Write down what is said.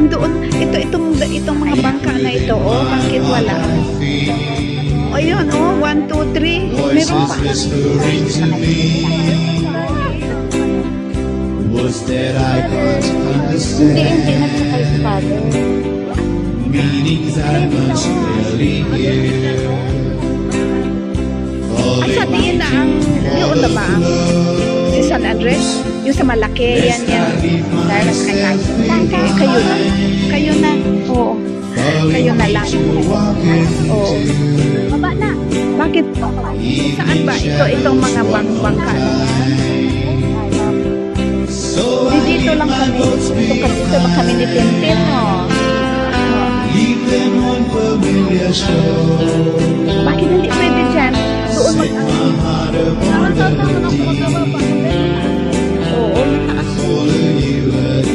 Nandoon, itong mga bangka na ito, oh, bakit wala? O yun, oh, 1, 2, 3, meron pa. Hindi nagsakay si Father. Ay, sabihin na ang, yun na ba? Yung San Andres? Yung sa malaki, yan. Dahil nasakay tayo. Kayo na. Oo. Kayo na lang. Oo. Baba na. Bakit? Saan ba? Itong mga bangka na yan. Dito lang kami. Dito lang kami ni Tintin, no? Bakit hindi pwede dyan? Doon mag-ano?